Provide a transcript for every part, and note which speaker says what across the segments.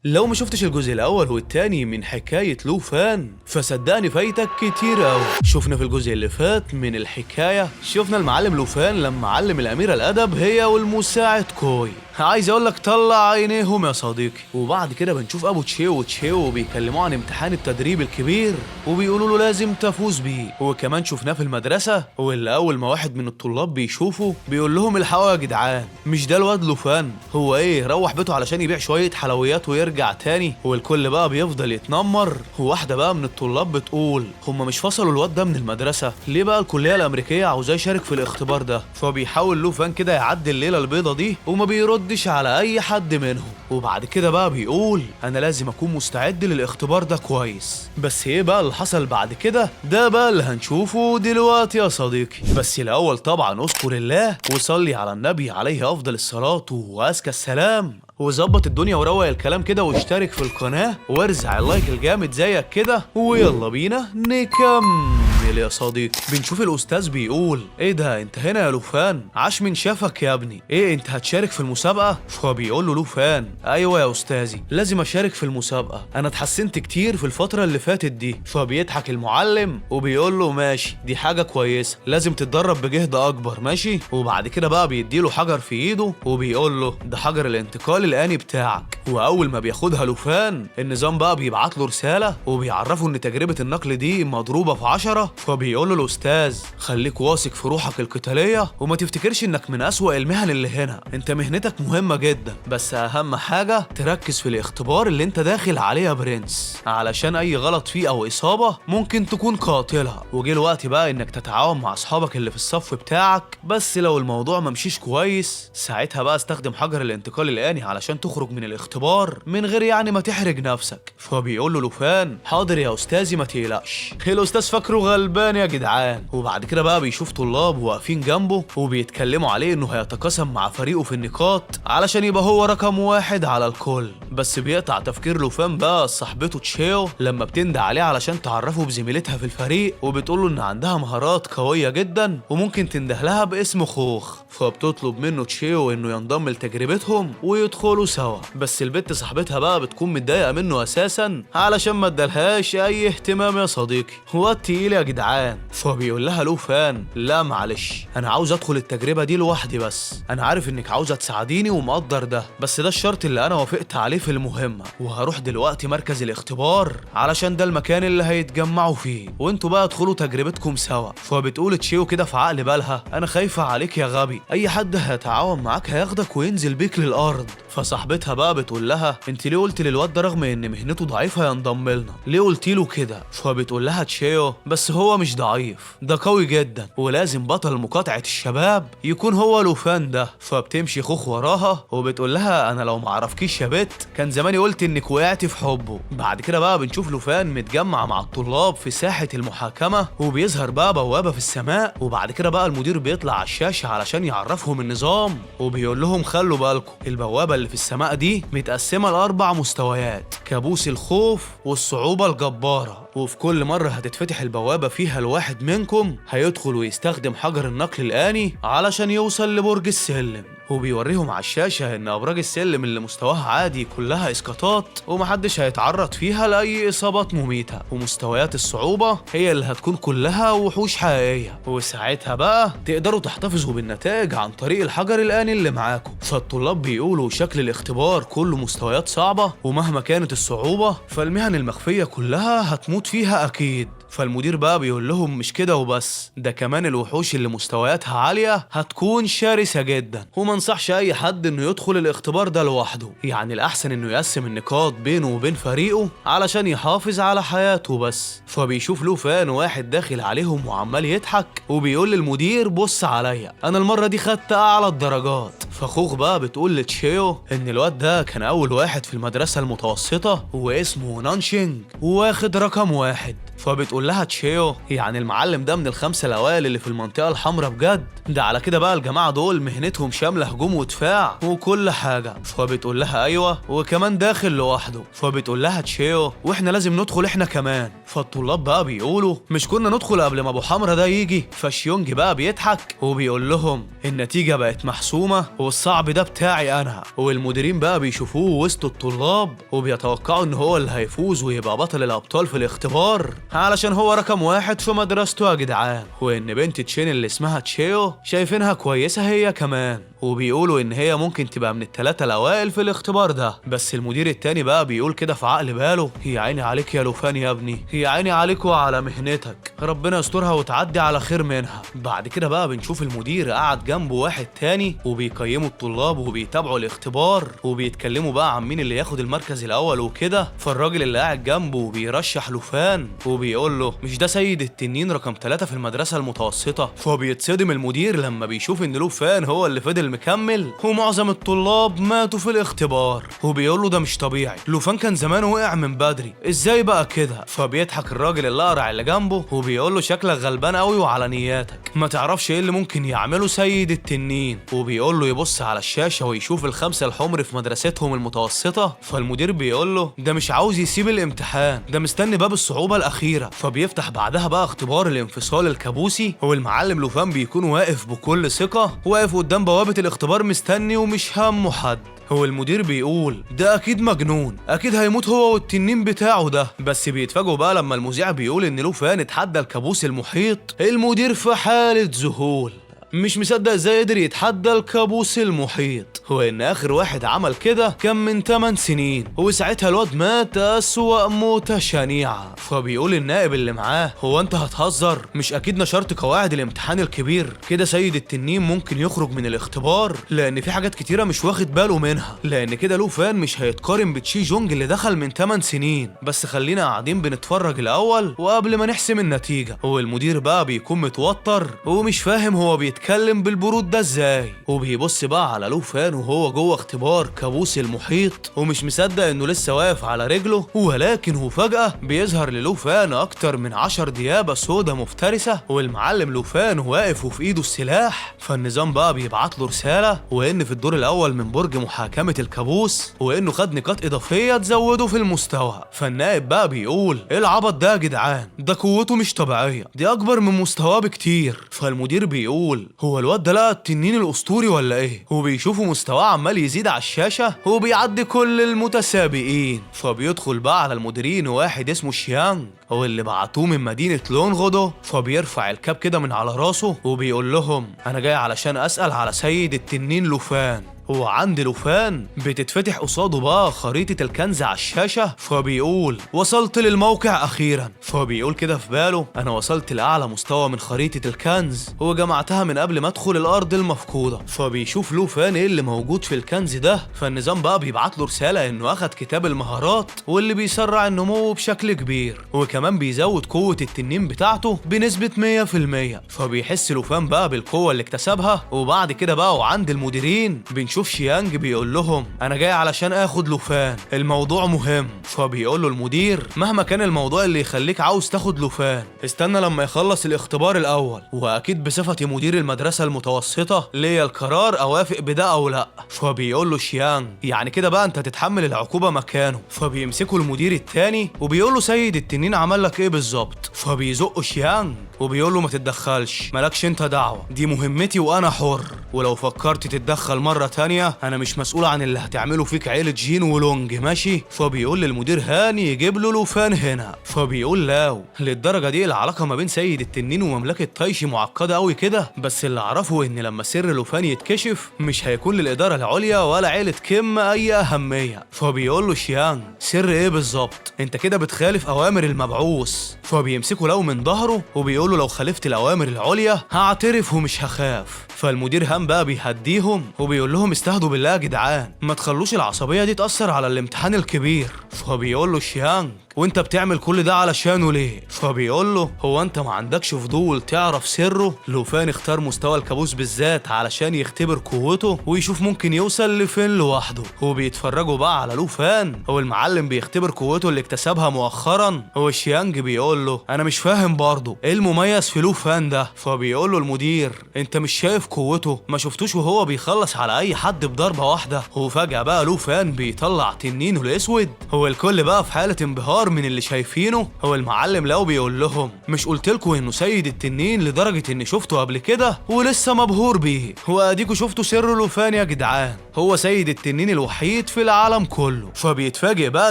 Speaker 1: لو ما شفتش الجزء الاول والتاني من حكاية لو فان فصدقني فايتك كتير قوي. شفنا في الجزء اللي فات من الحكاية شفنا المعلم لو فان لما علم الاميرة الادب هي والمساعد كوي. عايز اقولك طلع عينيهم يا صديقي. وبعد كده بنشوف ابو تشيو وتشيو بيكلموا عن امتحان التدريب الكبير وبيقولوا له لازم تفوز بيه. وكمان شفناه في المدرسة واللي اول ما واحد من الطلاب بيشوفه بيقول لهم الحقوا يا جدعان، مش ده الواد لو فان؟ هو ايه روح بيته علشان يبيع شوية حلويات ويرجع تاني؟ والكل بقى بيفضل يتنمر. وواحدة بقى من الطلاب بتقول هم مش فصلوا الواد ده من المدرسة ليه؟ بقى الكلية الامريكية عاوزاه يشارك في الاختبار ده. فبيحاول لو فان كده يعدي الليلة البيضة دي وما بيردش على اي حد منهم. وبعد كده بقى بيقول انا لازم اكون مستعد للاختبار ده كويس. بس ايه بقى اللي حصل بعد كده؟ ده بقى اللي هنشوفه دلوقتي يا صديقي. بس الاول طبعا اذكر الله وصلي على النبي عليه افضل الصلاة وازكى السلام، وظبط الدنيا وروق الكلام كده واشترك في القناة وارزع اللايك الجامد زيك كده. ويلا بينا نكمل يا صديقي. بنشوف الاستاذ بيقول ايه ده انت هنا يا لوفان؟ عاش من شافك يا ابني. ايه انت هتشارك في المسابقة؟ فبيقول له لوفان ايوه يا استاذي لازم اشارك في المسابقة، انا اتحسنت كتير في الفترة اللي فاتت دي. فبيضحك المعلم وبيقول له ماشي دي حاجة كويسة، لازم تتدرب بجهد اكبر ماشي. وبعد كده بقى بيديله حجر في ايده وبيقول له ده حجر الانتقال الآني بتاعك. واول ما بياخدها لوفان النظام بقى بيبعت له رسالة وبيعرفه ان تجربة النقل دي مضروبة في 10. فبيقول له الاستاذ خليك واثق في روحك القتالية وما تفتكرش انك من اسوأ المهن اللي هنا، انت مهنتك مهمة جدا بس اهم حاجة تركز في الاختبار اللي انت داخل عليه يا برنس، علشان اي غلط فيه او اصابة ممكن تكون قاتلة. وجه الوقت بقى انك تتعاون مع اصحابك اللي في الصف بتاعك، بس لو الموضوع ممشيش كويس ساعتها بقى استخدم حجر الانتقال الآني علشان تخرج من الاختبار من غير يعني ما تحرج نفسك. فبيقول له لوفان حاضر يا استاذي ما تقلقش. الاستاذ فاكره غلبان يا جدعان. وبعد كده بقى بيشوف طلاب واقفين جنبه وبيتكلموا عليه انه هيتقاسم مع فريقه في النقاط علشان يبقى هو رقم واحد على الكل. بس بيقطع تفكير لوفان بقى صاحبته تشيو لما بتندى عليه علشان تعرفه بزميلتها في الفريق وبتقول له ان عندها مهارات قوية جدا وممكن تنده لها باسم خوخ. فبتطلب منه تشيو انه ينضم لتجربتهم ويدخلوا سوا. بس البت صاحبتها بقى بتكون متضايقه منه اساسا علشان ما ادالهاش اي اهتمام يا صديقي. هو تقيل يا جدعان. فبيقول لها لوفان لا معلش انا عاوز ادخل التجربه دي لوحدي، بس انا عارف انك عاوزه تساعديني ومقدر ده، بس ده الشرط اللي انا وافقت عليه في المهمه. وهروح دلوقتي مركز الاختبار علشان ده المكان اللي هيتجمعوا فيه وانتوا بقى ادخلوا تجربتكم سوا. فبتقول تشيو كده في عقل بالها انا خايفه عليك يا غبي، اي حد هيتعاون معاك هياخدك وينزل بيك للارض. فصاحبتها بقى بتقول لها انت ليه قلت للواد ده رغم ان مهنته ضعيفه ينضم لنا؟ ليه قلت له كده؟ فبتقول لها تشيو بس هو مش ضعيف، ده قوي جدا ولازم بطل مقاطعه الشباب يكون هو لوفان ده. فبتمشي خوخ وراها وبتقول لها انا لو ما اعرفكيش يا بت كان زماني قلت انك وقعتي في حبه. بعد كده بقى بنشوف لوفان متجمع مع الطلاب في ساحه المحاكمه وبيظهر بقى بوابه في السماء. وبعد كده بقى المدير بيطلع على الشاشه علشان يعرفهم النظام وبيقول لهم خلوا بالكم البوابه اللي في السماء دي متقسمه لاربع مستويات: كابوس الخوف والصعوبه الجباره، وفي كل مرة هتتفتح البوابة فيها لواحد منكم هيدخل ويستخدم حجر النقل الآني علشان يوصل لبرج السلم. وبيوريهم على الشاشة ان ابراج السلم اللي مستواها عادي كلها اسقاطات ومحدش هيتعرض فيها لاي اصابات مميتة، ومستويات الصعوبة هي اللي هتكون كلها وحوش حقيقية. وساعتها بقى تقدروا تحتفظوا بالنتائج عن طريق الحجر الآني اللي معاكم. فالطلاب بيقولوا شكل الاختبار كله مستويات صعبة ومهما كانت الصعوبة فالمهن المخفية كلها هتموت فيها اكيد. فالمدير بقى بيقول لهم مش كده وبس، ده كمان الوحوش اللي مستوياتها عالية هتكون شرسة جدا وما انصحش اي حد انه يدخل الاختبار ده لوحده، يعني الاحسن انه يقسم النقاط بينه وبين فريقه علشان يحافظ على حياته بس. فبيشوف لوفان واحد داخل عليهم وعمال يضحك وبيقول للمدير بص عليا انا المرة دي خدت اعلى الدرجات. فخوخ بقى بتقول لتشيو ان الواد ده كان اول واحد في المدرسة المتوسطة واسمه نانشينج واخد رقم 1. فبتقول لها تشيو يعني المعلم ده من الخمسة الأوائل اللي في المنطقة الحمراء بجد؟ ده على كده بقى الجماعة دول مهنتهم شاملة هجوم ودفاع وكل حاجة. فبتقول لها أيوة وكمان داخل لوحده. فبتقول لها تشيو واحنا لازم ندخل احنا كمان. فالطلاب بقى بيقولوا مش كنا ندخل قبل ما ابو حمرا ده يجي؟ فشيونج بقى بيضحك وبيقول لهم النتيجة بقت محسومة والصعب ده بتاعي انا. والمديرين بقى بيشوفوه وسط الطلاب وبيتوقعوا ان هو اللي هيفوز ويبقى بطل الابطال في الاختبار علشان هو رقم 1 في مدرسته يا جدعان. وان بنت تشين اللي اسمها تشيو شايفينها كويسة هي كمان، وبيقولوا ان هي ممكن تبقى من ال3 الاوائل في الاختبار ده. بس المدير التاني بقى بيقول كده في عقل باله يا عيني عليك يا لوفان يا ابني، يا عيني عليك وعلى مهنتك، ربنا يسترها وتعدي على خير منها. بعد كده بقى بنشوف المدير قاعد جنبه واحد تاني وبيقيموا الطلاب وبيتابعوا الاختبار وبيتكلموا بقى عن مين اللي ياخد المركز الاول وكده. فالراجل اللي قاعد جنبه بيرشح لوفان وبيقول له مش ده سيد التنين رقم 3 في المدرسة المتوسطة؟ فبيتصدم المدير لما بيشوف ان لوفان هو اللي فضل مكمل ومعظم الطلاب ماتوا في الاختبار، وبيقول له ده مش طبيعي، لوفان كان زمان وقع من بدري، ازاي بقى كده؟ فبيضحك الراجل الاقرع اللي جنبه وبيقول له شكلك غلبان قوي وعلى نياتك، ما تعرفش ايه اللي ممكن يعمله سيد التنين. وبيقول له يبص على الشاشة ويشوف ال5 الحمر في مدرستهم المتوسطة. فالمدير بيقول له ده مش عاوز يسيب الامتحان، ده مستني باب الصعوبة الأخيرة. فبيفتح بعدها بقى اختبار الانفصال الكابوسي، والمعلم لوفان بيكون واقف بكل ثقة، واقف قدام بوابة الاختبار مستني ومش همه حد. هو المدير بيقول ده اكيد مجنون، اكيد هيموت هو والتنين بتاعه ده. بس بيتفاجئوا بقى لما المذيع بيقول ان لوفان اتحدى الكابوس المحيط. المدير في حالة ذهول، مش مصدق ازاي قدر يتحدى الكابوس المحيط، هو ان اخر واحد عمل كده كان من 8 سنين وساعتها الواد مات اسوأ موتة شنيعة. فبيقول النائب اللي معاه هو انت هتهزر؟ مش اكيد نشرت قواعد الامتحان الكبير كده سيد التنين ممكن يخرج من الاختبار، لان في حاجات كتيرة مش واخد باله منها، لان كده لوفان مش هيتقارن بتشي جونج اللي دخل من 8 سنين. بس خلينا قاعدين بنتفرج الاول وقبل ما نحسم النتيجة. هو المدير بقى بيكون متوتر ومش فاهم هو بيتكلم بالبرود ده ازاي، وبيبص بقى على لوفان وهو جوه اختبار كابوس المحيط ومش مصدق انه لسه واقف على رجله. ولكن هو فجأة بيظهر للوفان اكتر من 10 ديابة سودا مفترسة، والمعلم لوفان واقف وفي ايده السلاح. فالنظام بقى بيبعت له رسالة وان في الدور الاول من برج محاكمة الكابوس وانه خد نقاط اضافية تزوده في المستوى. فالنائب بقى بيقول ايه العبط ده يا جدعان، ده قوته مش طبيعية، دي اكبر من مستواه بكتير. فالمدير بيقول هو الواد ده لقى التنين الاسطوري ولا ايه؟ وبيشوفوا مستواه عمال يزيد على الشاشة وبيعدي كل المتسابقين. فبيدخل بقى على المديرين واحد اسمه شيانج هو اللي بعتوه من مدينة لونغودو. فبيرفع الكاب كده من على راسه وبيقول لهم انا جاي علشان اسأل على سيد التنين لوفان. وعند لوفان بتتفتح قصاده بقى خريطة الكنز على الشاشة. فبيقول وصلت للموقع أخيرا. فبيقول كده في باله أنا وصلت لأعلى مستوى من خريطة الكنز وجمعتها من قبل ما أدخل الأرض المفقودة. فبيشوف لوفان إيه اللي موجود في الكنز ده. فالنظام بقى بيبعت له رسالة إنه أخد كتاب المهارات واللي بيسرع النمو بشكل كبير وكمان بيزود قوة التنين بتاعته بنسبة 100%. فبيحس لوفان بقى بالقوة اللي اكتسبها. وبعد كده بقى وعند المديرين بنشوف شيانج بيقول لهم انا جاي علشان اخد لوفان، الموضوع مهم. فبيقول له المدير مهما كان الموضوع اللي يخليك عاوز تاخد لوفان استنى لما يخلص الاختبار الاول، واكيد بصفتي مدير المدرسة المتوسطة ليا القرار اوافق بده او لا. فبيقول له شيانج يعني كده بقى انت تتحمل العقوبة مكانه. فبيمسكوا المدير التاني وبيقول له سيد التنين عمل لك ايه بالظبط؟ فبيزقوا شيانج وبيقول له ما تتدخلش، مالكش انت دعوة، دي مهمتي وانا حر، ولو فكرت تتدخل مرة تانية انا مش مسؤول عن اللي هتعمله فيك عيلة جين ولونج ماشي؟ فبيقول للمدير هاني يجيب له لوفان هنا. فبيقول لاو للدرجة دي العلاقة ما بين سيد التنين ومملكة تايشي معقدة قوي كده؟ بس اللي اعرفه ان لما سر لوفان يتكشف مش هيكون للإدارة العليا ولا عيلة كيم اي اهمية. فبيقول له شيانج سر ايه بالظبط؟ انت كده بتخالف اوامر المبعوث. فبيمسكوا لاو من ظهره وبيقول له لو خالفت الاوامر العليا هعترف ومش هخاف. فالمدير هام بقى بيهديهم وبيقول لهم استهدوا بالله يا جدعان، ما تخلوش العصبيه دي تاثر على الامتحان الكبير. فبيقول له شيانج وانت بتعمل كل ده علشانه ليه؟ فبيقول له هو انت ما عندكش فضول تعرف سره؟ لوفان اختار مستوى الكابوس بالذات علشان يختبر قوته ويشوف ممكن يوصل لفين لوحده. وبيتفرجوا بقى على لوفان هو المعلم بيختبر قوته اللي اكتسبها مؤخرا. هو شيانج بيقول له انا مش فاهم برضه ايه المميز في لوفان ده. فبيقول له المدير انت مش شايف قوته؟ ما شفتوش وهو بيخلص على اي حد بضربه واحده؟ وفجأة بقى لوفان بيطلع تنينه الاسود. هو الكل بقى في حالة انبهار اكبر من اللي شايفينه. هو المعلم لاو بيقول لهم مش قلتلكوا انه سيد التنين لدرجه اني شفته قبل كده ولسه مبهور بيه، واديكوا شفتوا سر لوفان يا جدعان، هو سيد التنين الوحيد في العالم كله. فبيتفاجئ بقى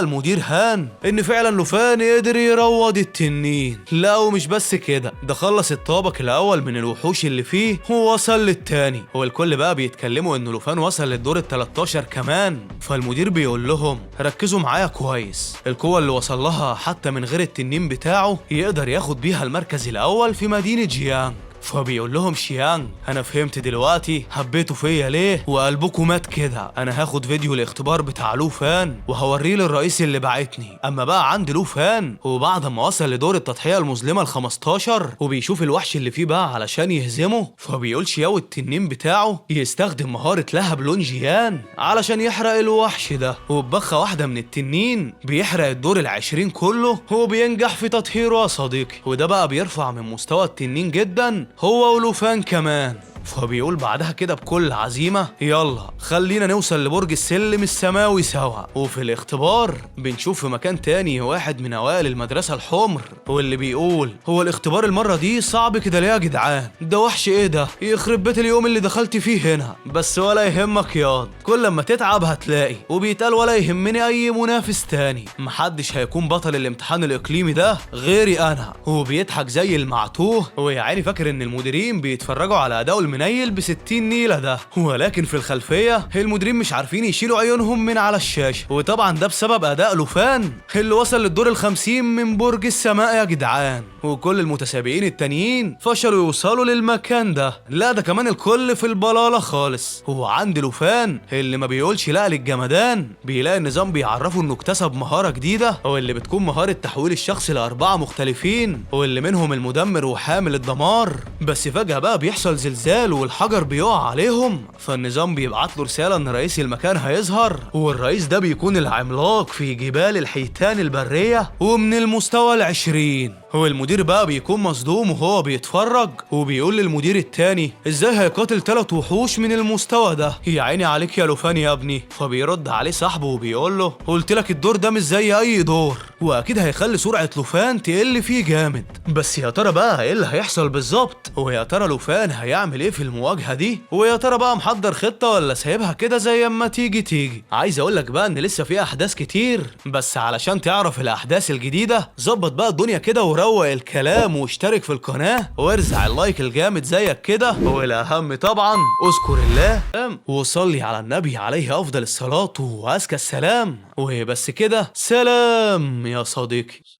Speaker 1: المدير هان ان فعلا لوفان قدر يروض التنين. لا ومش بس كده، ده خلص الطابق الاول من الوحوش اللي فيه ووصل للتاني. هو الكل بقى بيتكلموا ان لوفان وصل للدور ال 13 كمان. فالمدير بيقول لهم ركزوا معايا كويس، القوة اللي وصل لها حتى من غير التنين بتاعه يقدر ياخد بيها المركز الاول في مدينة جيانج. فبيقول لهم شيانج انا فهمت دلوقتي حبيتوا فيا ليه وقلبكم مات كده. انا هاخد فيديو الاختبار بتاع لوفان وهوريه للرئيس اللي بعتني. اما بقى عند لوفان وبعد ما وصل لدور التضحية المظلمة ال 15 وبيشوف الوحش اللي فيه بقى علشان يهزمه، فبيقول شياو التنين بتاعه يستخدم مهارة لهب لون جيان علشان يحرق الوحش ده، وببخة واحدة من التنين بيحرق الدور ال20 كله وبينجح في تطهيره يا صديقي. وده بقى بيرفع من مستوى التنين جدا هو ولوفان كمان. فبيقول بعدها كده بكل عزيمة يلا خلينا نوصل لبرج السلم السماوي سوا. وفي الاختبار بنشوف في مكان تاني واحد من اوائل المدرسة الحمر واللي بيقول هو الاختبار المرة دي صعب كده ليه يا جدعان؟ ده وحش ايه ده؟ يخرب بيت اليوم اللي دخلت فيه هنا. بس ولا يهمك ياض، كل لما تتعب هتلاقي. وبيتقال ولا يهمني اي منافس تاني، محدش هيكون بطل الامتحان الاقليمي ده غيري انا. وبيضحك زي المعتوه ويا عيني فاكر ان المديرين بيتفرجوا على اداؤه المنيل ب60 نيلة ده، ولكن في الخلفية المديرين مش عارفين يشيلوا عيونهم من على الشاشة. وطبعا ده بسبب اداء لوفان اللي وصل للدور ال50 من برج السماء يا جدعان. وكل المتسابقين التانيين فشلوا يوصلوا للمكان ده. لا ده كمان الكل في البلالة خالص. هو عند لوفان اللي ما بيقولش لا للجمدان بيلاقي النظام بيعرفه انه اكتسب مهارة جديدة واللي بتكون مهارة تحويل الشخص ل4 مختلفين، واللي منهم المدمر وحامل الدمار. بس فجأة بقى بيحصل زلزال والحجر بيقع عليهم، فالنظام بيبعت له رسالة ان رئيس المكان هيظهر، والرئيس ده بيكون العملاق في جبال الحيتان البرية ومن المستوى ال20. هو المدير بقى بيكون مصدوم وهو بيتفرج وبيقول للمدير التاني ازاي هيقاتل 3 وحوش من المستوى ده؟ يا عيني عليك يا لوفان يا ابني. فبيرد عليه صاحبه وبيقول له قلت لك الدور ده مش زي اي دور، واكيد هيخلي سرعة لوفان تقل فيه جامد. بس يا ترى بقى ايه اللي هيحصل بالظبط؟ ويا ترى لوفان هيعمل ايه في المواجهة دي؟ ويا ترى بقى محضر خطة ولا سايبها كده زي اما تيجي؟ عايز اقول لك بقى ان لسه في احداث كتير، بس علشان تعرف الاحداث الجديدة ظبط بقى الدنيا كده وروق الكلام واشترك في القناة وارزع اللايك الجامد زيك كده. والاهم طبعا اذكر الله وصلي على النبي عليه افضل الصلاة وازكى السلام. وبس كده، سلام يا صديقي.